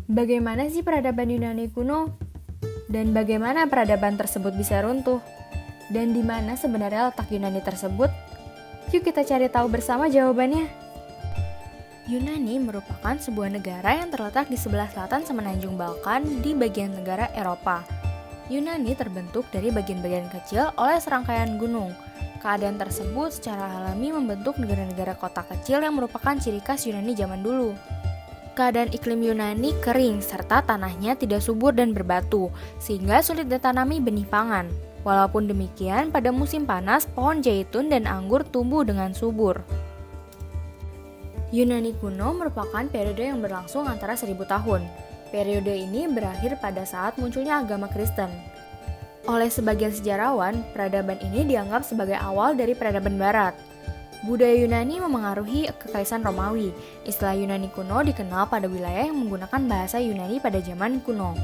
Bagaimana sih peradaban Yunani kuno? Dan bagaimana peradaban tersebut bisa runtuh? Dan di mana sebenarnya letak Yunani tersebut? Yuk kita cari tahu bersama jawabannya. Yunani merupakan sebuah negara yang terletak di sebelah selatan semenanjung Balkan di bagian negara Eropa. Yunani terbentuk dari bagian-bagian kecil oleh serangkaian gunung. Keadaan tersebut secara alami membentuk negara-negara kota kecil yang merupakan ciri khas Yunani zaman dulu. Keadaan iklim Yunani kering serta tanahnya tidak subur dan berbatu, sehingga sulit ditanami benih pangan. Walaupun demikian, pada musim panas, pohon zaitun dan anggur tumbuh dengan subur. Yunani kuno merupakan periode yang berlangsung antara 1000 tahun. Periode ini berakhir pada saat munculnya agama Kristen. Oleh sebagian sejarawan, peradaban ini dianggap sebagai awal dari peradaban Barat. Budaya Yunani memengaruhi kekaisaran Romawi. Istilah Yunani kuno dikenal pada wilayah yang menggunakan bahasa Yunani pada zaman kuno.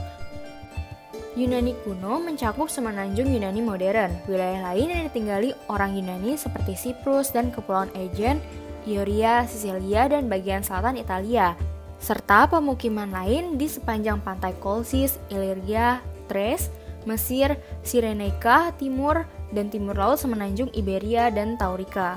Yunani kuno mencakup semenanjung Yunani modern. Wilayah lain yang ditinggali orang Yunani seperti Siprus dan Kepulauan Aegean, Ioria, Sisilia, dan bagian selatan Italia, serta pemukiman lain di sepanjang pantai Kolsis, Iliria, Thrace, Mesir, Cyrenaica, timur, dan timur laut semenanjung Iberia dan Taurika.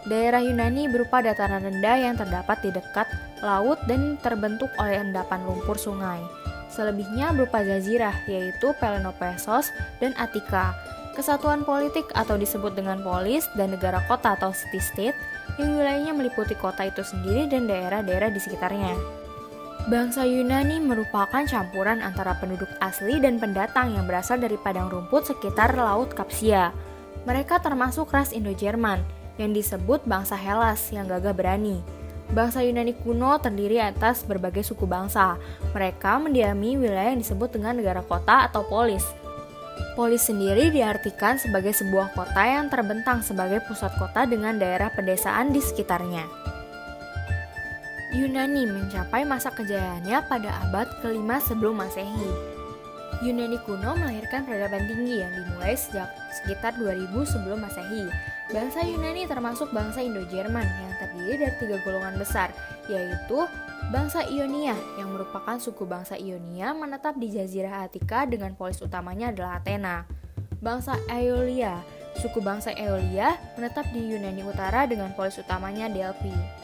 Daerah Yunani berupa dataran rendah yang terdapat di dekat laut dan terbentuk oleh endapan lumpur sungai. Selebihnya berupa jazirah, yaitu Peloponnesos dan Attika. Kesatuan politik atau disebut dengan polis dan negara kota atau city-state yang wilayahnya meliputi kota itu sendiri dan daerah-daerah di sekitarnya. Bangsa Yunani merupakan campuran antara penduduk asli dan pendatang yang berasal dari padang rumput sekitar Laut Kapsia. Mereka termasuk ras Indo-Jerman yang disebut bangsa Hellas yang gagah berani. Bangsa Yunani kuno terdiri atas berbagai suku bangsa. Mereka mendiami wilayah yang disebut dengan negara kota atau polis. Polis sendiri diartikan sebagai sebuah kota yang terbentang sebagai pusat kota dengan daerah pedesaan di sekitarnya. Yunani mencapai masa kejayaannya pada abad ke-5 sebelum Masehi. Yunani kuno melahirkan peradaban tinggi yang dimulai sejak sekitar 2000 sebelum Masehi. Bangsa Yunani termasuk bangsa Indo-Jerman yang terdiri dari 3 golongan besar, yaitu bangsa Ionia yang merupakan suku bangsa Ionia menetap di Jazirah Attika dengan polis utamanya adalah Athena. Bangsa Aeolia, suku bangsa Aeolia menetap di Yunani Utara dengan polis utamanya Delphi.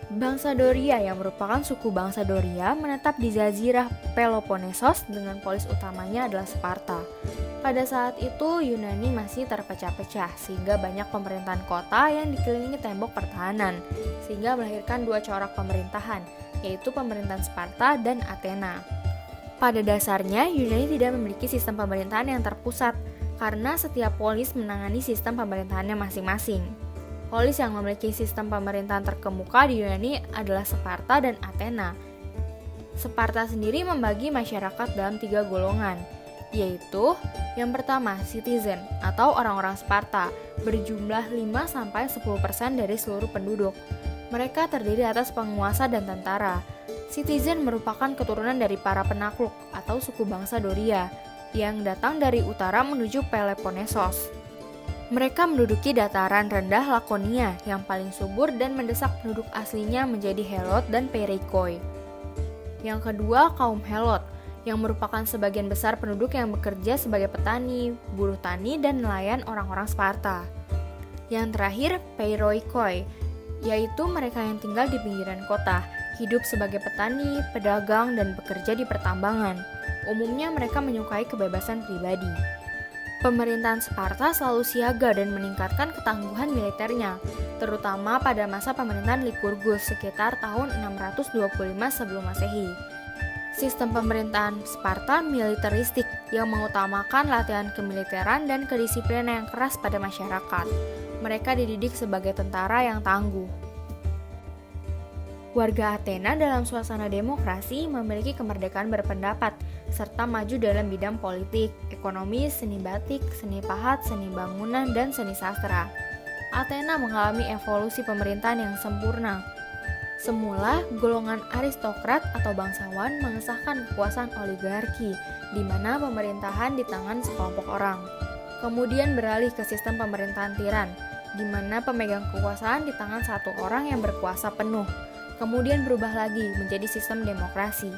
Bangsa Doria yang merupakan suku bangsa Doria menetap di Jazirah Peloponnesos dengan polis utamanya adalah Sparta. Pada saat itu Yunani masih terpecah-pecah sehingga banyak pemerintahan kota yang dikelilingi tembok pertahanan sehingga melahirkan 2 corak pemerintahan, yaitu pemerintahan Sparta dan Athena. Pada dasarnya Yunani tidak memiliki sistem pemerintahan yang terpusat karena setiap polis menangani sistem pemerintahannya masing-masing. Polis yang memiliki sistem pemerintahan terkemuka di Yunani adalah Sparta dan Athena. Sparta sendiri membagi masyarakat dalam 3 golongan, yaitu yang pertama citizen atau orang-orang Sparta berjumlah 5-10% dari seluruh penduduk. Mereka terdiri atas penguasa dan tentara. Citizen merupakan keturunan dari para penakluk atau suku bangsa Doria yang datang dari utara menuju Peloponnesos. Mereka menduduki dataran rendah Lakonia yang paling subur dan mendesak penduduk aslinya menjadi Helot dan Perikoi. Yang kedua, kaum Helot, yang merupakan sebagian besar penduduk yang bekerja sebagai petani, buruh tani, dan nelayan orang-orang Sparta. Yang terakhir, Peiroikoi, yaitu mereka yang tinggal di pinggiran kota, hidup sebagai petani, pedagang, dan bekerja di pertambangan. Umumnya mereka menyukai kebebasan pribadi. Pemerintahan Sparta selalu siaga dan meningkatkan ketangguhan militernya, terutama pada masa pemerintahan Lycurgus sekitar tahun 625 sebelum Masehi. Sistem pemerintahan Sparta militeristik yang mengutamakan latihan kemiliteran dan kedisiplinan yang keras pada masyarakat. Mereka dididik sebagai tentara yang tangguh. Warga Athena dalam suasana demokrasi memiliki kemerdekaan berpendapat, serta maju dalam bidang politik, ekonomi, seni batik, seni pahat, seni bangunan, dan seni sastra. Athena mengalami evolusi pemerintahan yang sempurna. Semula, golongan aristokrat atau bangsawan mengesahkan kekuasaan oligarki, di mana pemerintahan di tangan sekelompok orang. Kemudian beralih ke sistem pemerintahan tiran, di mana pemegang kekuasaan di tangan satu orang yang berkuasa penuh. kemudian berubah lagi menjadi sistem demokrasi.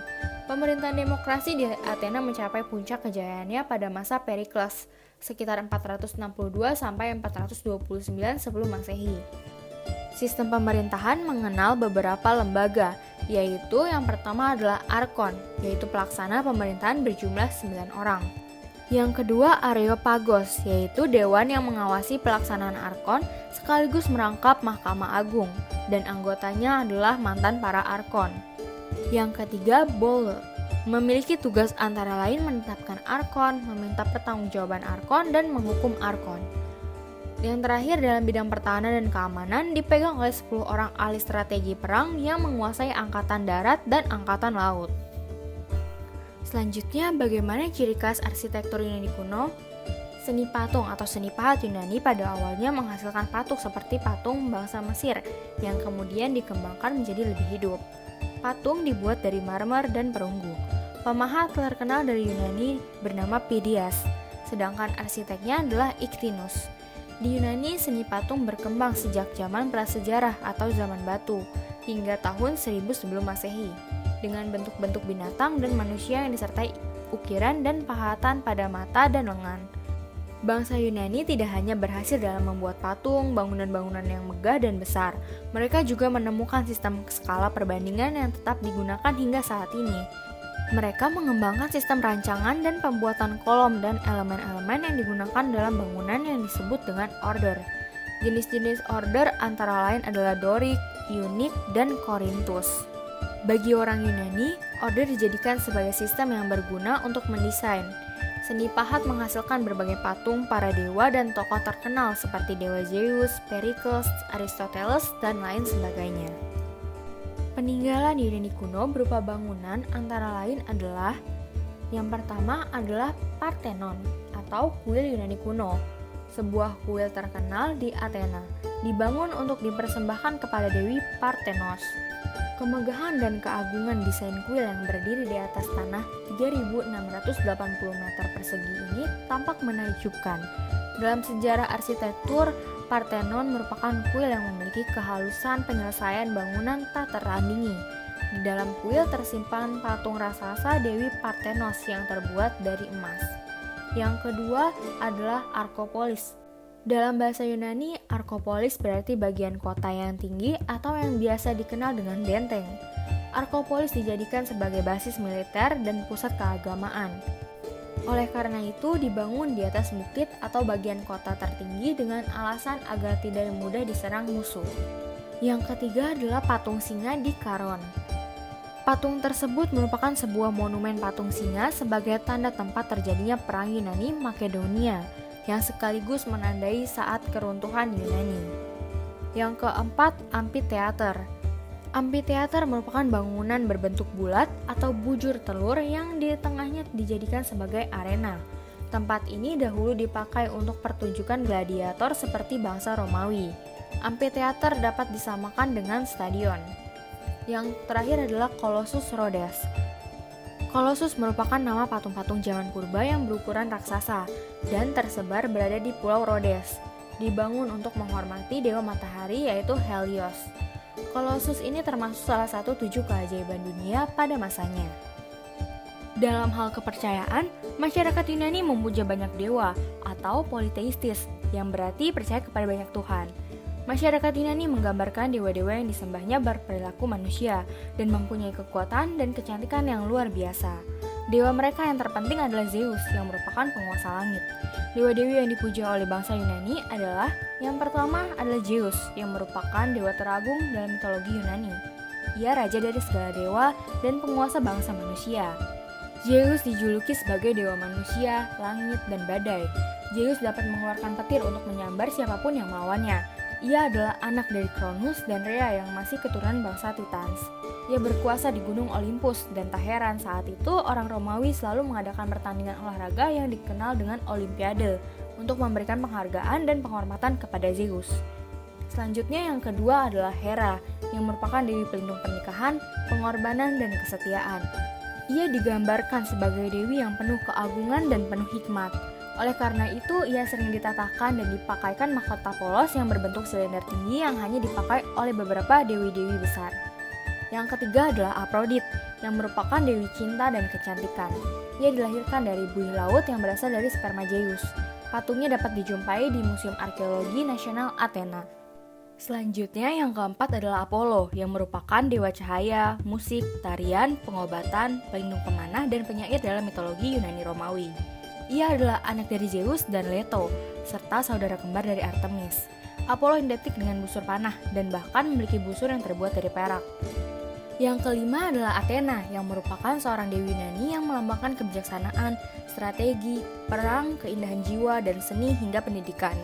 Pemerintahan demokrasi di Athena mencapai puncak kejayaannya pada masa Perikles, sekitar 462 sampai 429 sebelum Masehi. Sistem pemerintahan mengenal beberapa lembaga, yaitu yang pertama adalah Arkon, yaitu pelaksana pemerintahan berjumlah 9 orang. Yang kedua Areopagos, yaitu dewan yang mengawasi pelaksanaan Arkon sekaligus merangkap Mahkamah Agung, dan anggotanya adalah mantan para Arkon. Yang ketiga Boule, memiliki tugas antara lain menetapkan Arkon, meminta pertanggungjawaban Arkon, dan menghukum Arkon. Yang terakhir dalam bidang pertahanan dan keamanan dipegang oleh 10 orang ahli strategi perang yang menguasai angkatan darat dan angkatan laut. Selanjutnya, bagaimana ciri khas arsitektur Yunani kuno? Seni patung atau seni pahat Yunani pada awalnya menghasilkan patung seperti patung bangsa Mesir yang kemudian dikembangkan menjadi lebih hidup. Patung dibuat dari marmer dan perunggu. Pemahat terkenal dari Yunani bernama Phidias, sedangkan arsiteknya adalah Iktinus. Di Yunani, seni patung berkembang sejak zaman prasejarah atau zaman batu hingga tahun 1000 sebelum Masehi, dengan bentuk-bentuk binatang dan manusia yang disertai ukiran dan pahatan pada mata dan lengan. Bangsa Yunani tidak hanya berhasil dalam membuat patung, bangunan-bangunan yang megah dan besar, mereka juga menemukan sistem skala perbandingan yang tetap digunakan hingga saat ini. Mereka mengembangkan sistem rancangan dan pembuatan kolom dan elemen-elemen yang digunakan dalam bangunan yang disebut dengan order. Jenis-jenis order antara lain adalah Doric, Ionic, dan Corinthus. Bagi orang Yunani, order dijadikan sebagai sistem yang berguna untuk mendesain. Seni pahat menghasilkan berbagai patung para dewa dan tokoh terkenal seperti Dewa Zeus, Pericles, Aristoteles, dan lain sebagainya. Peninggalan Yunani kuno berupa bangunan antara lain adalah: yang pertama adalah Parthenon atau kuil Yunani kuno, sebuah kuil terkenal di Athena, dibangun untuk dipersembahkan kepada Dewi Parthenos. Kemegahan dan keagungan desain kuil yang berdiri di atas tanah 3.680 meter persegi ini tampak menakjubkan. Dalam sejarah arsitektur, Parthenon merupakan kuil yang memiliki kehalusan penyelesaian bangunan tak terandingi. Di dalam kuil tersimpan patung raksasa Dewi Parthenos yang terbuat dari emas. Yang kedua adalah Arkopolis. Dalam bahasa Yunani, Arkopolis berarti bagian kota yang tinggi atau yang biasa dikenal dengan benteng. Arkopolis dijadikan sebagai basis militer dan pusat keagamaan. Oleh karena itu, dibangun di atas bukit atau bagian kota tertinggi dengan alasan agar tidak mudah diserang musuh. Yang ketiga adalah patung singa di Karon. Patung tersebut merupakan sebuah monumen patung singa sebagai tanda tempat terjadinya perang Yunani Makedonia, yang sekaligus menandai saat keruntuhan Yunani. Yang keempat, Amphitheater. Amphitheater merupakan bangunan berbentuk bulat atau bujur telur yang di tengahnya dijadikan sebagai arena. Tempat ini dahulu dipakai untuk pertunjukan gladiator seperti bangsa Romawi. Amphitheater dapat disamakan dengan stadion. Yang terakhir adalah Colossus Rhodes. Colossus merupakan nama patung-patung zaman purba yang berukuran raksasa dan tersebar berada di Pulau Rhodes. Dibangun untuk menghormati dewa matahari yaitu Helios. Colossus ini termasuk salah satu 7 keajaiban dunia pada masanya. Dalam hal kepercayaan, masyarakat Yunani memuja banyak dewa atau politeistis yang berarti percaya kepada banyak Tuhan. Masyarakat Yunani menggambarkan dewa-dewa yang disembahnya berperilaku manusia dan mempunyai kekuatan dan kecantikan yang luar biasa. Dewa mereka yang terpenting adalah Zeus yang merupakan penguasa langit. Dewa-dewi yang dipuja oleh bangsa Yunani adalah: yang pertama adalah Zeus yang merupakan dewa teragung dalam mitologi Yunani. Ia raja dari segala dewa dan penguasa bangsa manusia. Zeus dijuluki sebagai dewa manusia, langit, dan badai. Zeus dapat mengeluarkan petir untuk menyambar siapapun yang melawannya. Ia adalah anak dari Cronus dan Rhea yang masih keturunan bangsa Titans. Ia berkuasa di Gunung Olympus dan tak heran saat itu orang Romawi selalu mengadakan pertandingan olahraga yang dikenal dengan Olimpiade untuk memberikan penghargaan dan penghormatan kepada Zeus. Selanjutnya yang kedua adalah Hera yang merupakan dewi pelindung pernikahan, pengorbanan, dan kesetiaan. Ia digambarkan sebagai dewi yang penuh keagungan dan penuh hikmat. Oleh karena itu, ia sering ditatakan dan dipakaikan mahkota polos yang berbentuk silinder tinggi yang hanya dipakai oleh beberapa dewi-dewi besar. Yang ketiga adalah Aphrodite, yang merupakan dewi cinta dan kecantikan. Ia dilahirkan dari buih laut yang berasal dari sperma Zeus. Patungnya dapat dijumpai di Museum Arkeologi Nasional Athena. Selanjutnya yang keempat adalah Apollo, yang merupakan dewa cahaya, musik, tarian, pengobatan, pelindung pemanah, dan penyair dalam mitologi Yunani Romawi. Ia adalah anak dari Zeus dan Leto, serta saudara kembar dari Artemis. Apollo identik dengan busur panah, dan bahkan memiliki busur yang terbuat dari perak. Yang kelima adalah Athena, yang merupakan seorang dewi Yunani yang melambangkan kebijaksanaan, strategi, perang, keindahan jiwa, dan seni hingga pendidikan.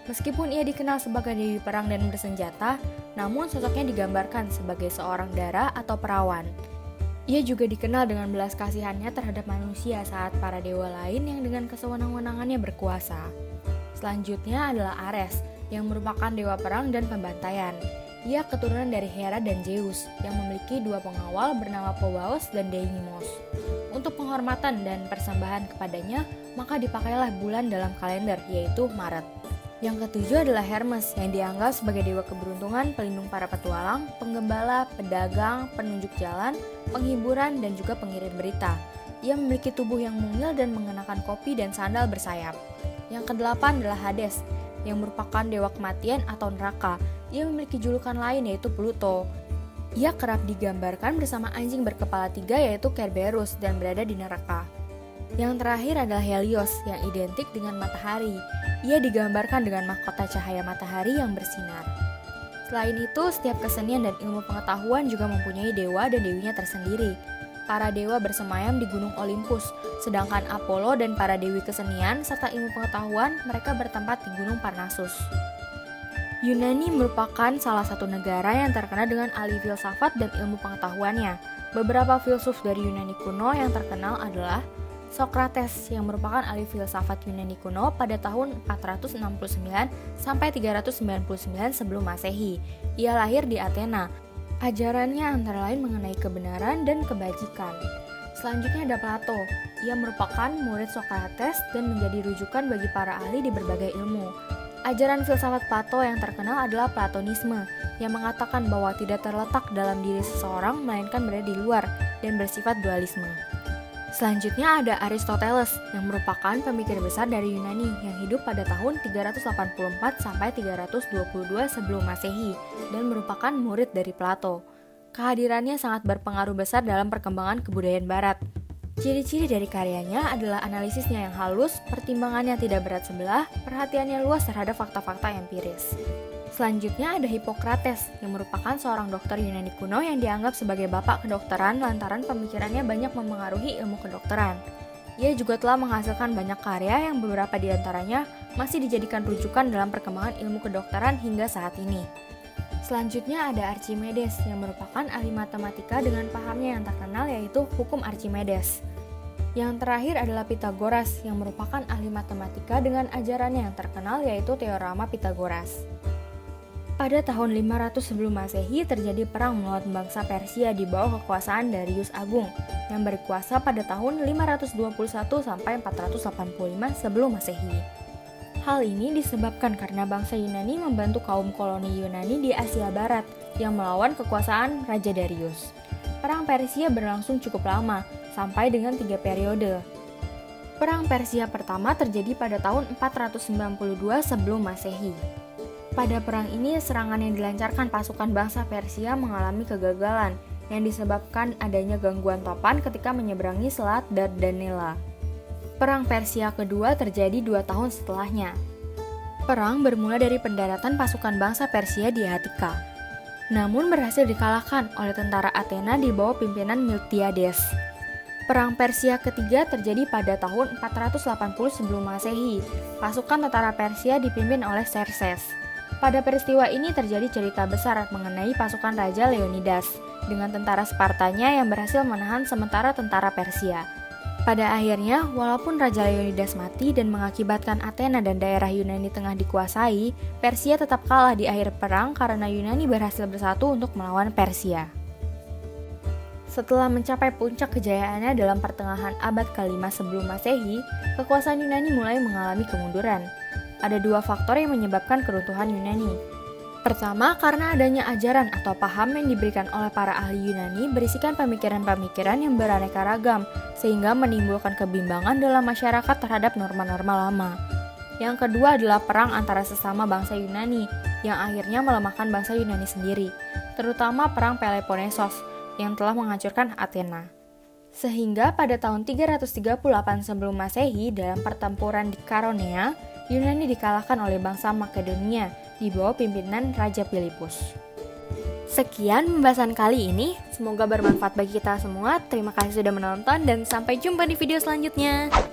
Meskipun ia dikenal sebagai dewi perang dan bersenjata, namun sosoknya digambarkan sebagai seorang dara atau perawan. Ia juga dikenal dengan belas kasihannya terhadap manusia saat para dewa lain yang dengan kesewenang-wenangannya berkuasa. Selanjutnya adalah Ares, yang merupakan dewa perang dan pembantaian. Ia keturunan dari Hera dan Zeus, yang memiliki dua pengawal bernama Phobos dan Deimos. Untuk penghormatan dan persembahan kepadanya, maka dipakailah bulan dalam kalender, yaitu Maret. Yang ketujuh adalah Hermes, yang dianggap sebagai dewa keberuntungan, pelindung para petualang, penggembala, pedagang, penunjuk jalan, penghiburan, dan juga pengirim berita. Ia memiliki tubuh yang mungil dan mengenakan kopi dan sandal bersayap. Yang kedelapan adalah Hades, yang merupakan dewa kematian atau neraka. Ia memiliki julukan lain yaitu Pluto. Ia kerap digambarkan bersama anjing berkepala 3 yaitu Kerberos dan berada di neraka. Yang terakhir adalah Helios, yang identik dengan matahari. Ia digambarkan dengan mahkota cahaya matahari yang bersinar. Selain itu, setiap kesenian dan ilmu pengetahuan juga mempunyai dewa dan dewinya tersendiri. Para dewa bersemayam di Gunung Olympus, sedangkan Apollo dan para dewi kesenian serta ilmu pengetahuan mereka bertempat di Gunung Parnassus. Yunani merupakan salah satu negara yang terkenal dengan ahli filsafat dan ilmu pengetahuannya. Beberapa filsuf dari Yunani kuno yang terkenal adalah Socrates, yang merupakan ahli filsafat Yunani kuno pada tahun 469 sampai 399 sebelum Masehi. Ia lahir di Athena. Ajarannya antara lain mengenai kebenaran dan kebajikan. Selanjutnya ada Plato. Ia merupakan murid Socrates dan menjadi rujukan bagi para ahli di berbagai ilmu. Ajaran filsafat Plato yang terkenal adalah Platonisme, yang mengatakan bahwa tidak terletak dalam diri seseorang melainkan berada di luar dan bersifat dualisme. Selanjutnya ada Aristoteles, yang merupakan pemikir besar dari Yunani yang hidup pada tahun 384 sampai 322 sebelum Masehi dan merupakan murid dari Plato. Kehadirannya sangat berpengaruh besar dalam perkembangan kebudayaan barat. Ciri-ciri dari karyanya adalah analisisnya yang halus, pertimbangannya tidak berat sebelah, perhatiannya luas terhadap fakta-fakta empiris. Selanjutnya ada Hippocrates, yang merupakan seorang dokter Yunani kuno yang dianggap sebagai bapak kedokteran lantaran pemikirannya banyak memengaruhi ilmu kedokteran. Ia juga telah menghasilkan banyak karya yang beberapa di antaranya masih dijadikan rujukan dalam perkembangan ilmu kedokteran hingga saat ini. Selanjutnya ada Archimedes, yang merupakan ahli matematika dengan pahamnya yang terkenal yaitu hukum Archimedes. Yang terakhir adalah Pythagoras, yang merupakan ahli matematika dengan ajarannya yang terkenal yaitu Teorema Pythagoras. Pada tahun 500 sebelum Masehi terjadi perang melawan bangsa Persia di bawah kekuasaan Darius Agung yang berkuasa pada tahun 521 sampai 485 sebelum Masehi. Hal ini disebabkan karena bangsa Yunani membantu kaum koloni Yunani di Asia Barat yang melawan kekuasaan Raja Darius. Perang Persia berlangsung cukup lama, sampai dengan 3 periode. Perang Persia pertama terjadi pada tahun 492 sebelum Masehi. Pada perang ini, serangan yang dilancarkan pasukan bangsa Persia mengalami kegagalan yang disebabkan adanya gangguan topan ketika menyeberangi Selat Dardanella. Perang Persia kedua terjadi 2 tahun setelahnya. Perang bermula dari pendaratan pasukan bangsa Persia di Attika, namun berhasil dikalahkan oleh tentara Athena di bawah pimpinan Miltiades. Perang Persia ketiga terjadi pada tahun 480 sebelum Masehi. Pasukan tentara Persia dipimpin oleh Xerxes. Pada peristiwa ini terjadi cerita besar mengenai pasukan Raja Leonidas dengan tentara Spartanya yang berhasil menahan sementara tentara Persia. Pada akhirnya, walaupun Raja Leonidas mati dan mengakibatkan Athena dan daerah Yunani tengah dikuasai, Persia tetap kalah di akhir perang karena Yunani berhasil bersatu untuk melawan Persia. Setelah mencapai puncak kejayaannya dalam pertengahan abad ke-5 sebelum Masehi, kekuasaan Yunani mulai mengalami kemunduran. Ada 2 faktor yang menyebabkan keruntuhan Yunani. Pertama, karena adanya ajaran atau paham yang diberikan oleh para ahli Yunani berisikan pemikiran-pemikiran yang beraneka ragam, sehingga menimbulkan kebimbangan dalam masyarakat terhadap norma-norma lama. Yang kedua adalah perang antara sesama bangsa Yunani, yang akhirnya melemahkan bangsa Yunani sendiri, terutama perang Peloponnesos, yang telah menghancurkan Athena. Sehingga pada tahun 338 sebelum Masehi dalam pertempuran di Chaeronea, Yunani dikalahkan oleh bangsa Makedonia di bawah pimpinan Raja Philippus. Sekian pembahasan kali ini, semoga bermanfaat bagi kita semua. Terima kasih sudah menonton dan sampai jumpa di video selanjutnya.